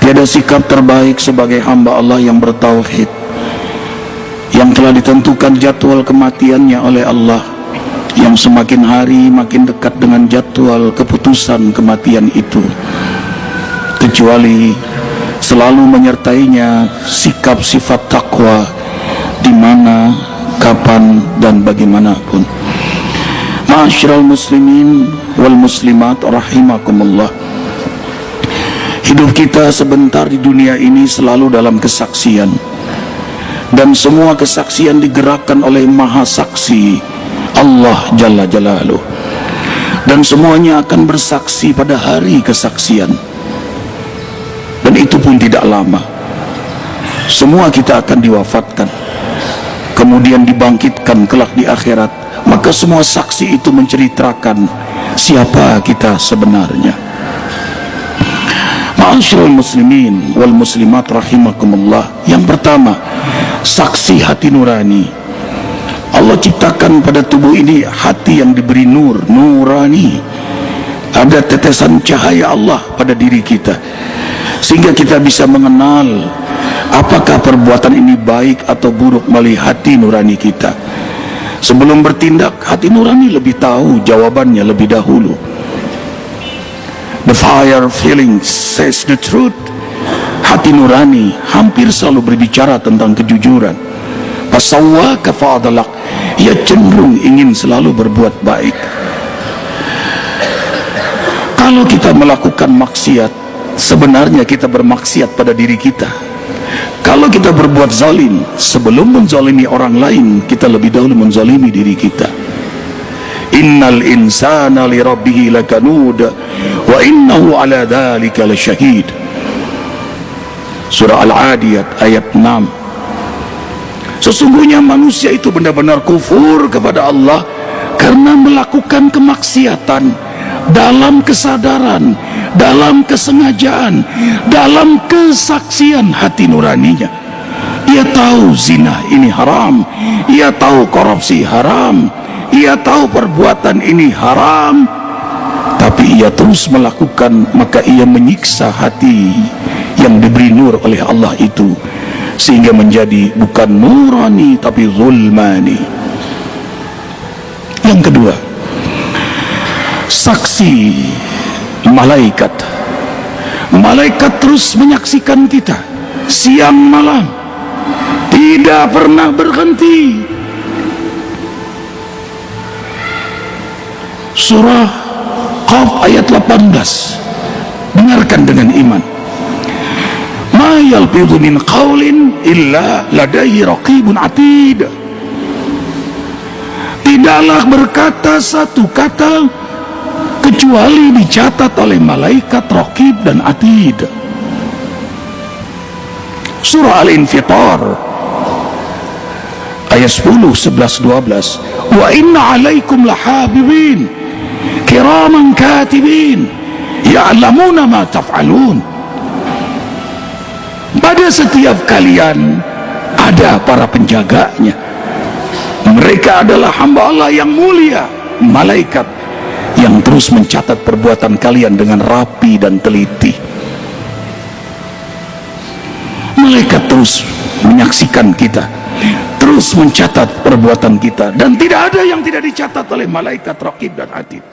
Tiada sikap terbaik sebagai hamba Allah yang bertauhid, yang telah ditentukan jadwal kematiannya oleh Allah, yang semakin hari makin dekat dengan jadwal keputusan kematian itu, kecuali selalu menyertainya sikap sifat takwa di mana, kapan, dan bagaimanapun. Ma'asyiral muslimin wal muslimat rahimakumullah. Hidup kita sebentar di dunia ini selalu dalam kesaksian, dan semua kesaksian digerakkan oleh Maha Saksi Allah Jalla Jalaluh, dan semuanya akan bersaksi pada hari kesaksian, dan itu pun tidak lama. Semua kita akan diwafatkan, kemudian dibangkitkan kelak di akhirat. Maka semua saksi itu menceritakan siapa kita sebenarnya. Ma'asyiral muslimin wal muslimat rahimakumullah. Yang pertama, saksi hati nurani. Allah ciptakan pada tubuh ini hati yang diberi nur, nurani. Ada tetesan cahaya Allah pada diri kita, sehingga kita bisa mengenal apakah perbuatan ini baik atau buruk melalui hati nurani kita. Sebelum bertindak, hati nurani lebih tahu jawabannya lebih dahulu. The fire feeling says the truth. Hati nurani hampir selalu berbicara tentang kejujuran. Fasawwaka fa'adalak. Ia cenderung ingin selalu berbuat baik. Kalau kita melakukan maksiat, sebenarnya kita bermaksiat pada diri kita. Kalau kita berbuat zalim, sebelum menzalimi orang lain, kita lebih dahulu menzalimi diri kita. Innal insana li rabbih lakanud wa innahu ala dzalika lasyahid. Surah Al-Adiyat ayat 6. Sesungguhnya manusia itu benar-benar kufur kepada Allah karena melakukan kemaksiatan dalam kesadaran, dalam kesengajaan, dalam kesaksian hati nuraninya. Ia tahu zina ini haram, ia tahu korupsi haram, ia tahu perbuatan ini haram, tapi ia terus melakukan. Maka ia menyiksa hati yang diberi nur oleh Allah itu, sehingga menjadi bukan nurani tapi zulmani. Yang kedua, saksi malaikat. Malaikat terus menyaksikan kita siang malam, tidak pernah berhenti. Surah Qaf ayat 18. Dengarkan dengan iman. Ma yalfidhu min qawlin illa ladaihi raqibun atid. Tidaklah berkata satu kata kecuali dicatat oleh malaikat raqib dan atid. Surah Al-Infitar ayat 10, 11, 12. Wa inna alaikum lahabibin kiraman katibin ya'lamuna ma taf'alun. Pada setiap kalian ada para penjaganya. Mereka adalah hamba Allah yang mulia, malaikat yang terus mencatat perbuatan kalian dengan rapi dan teliti. Malaikat terus menyaksikan kita, terus mencatat perbuatan kita, dan tidak ada yang tidak dicatat oleh malaikat raqib dan atid.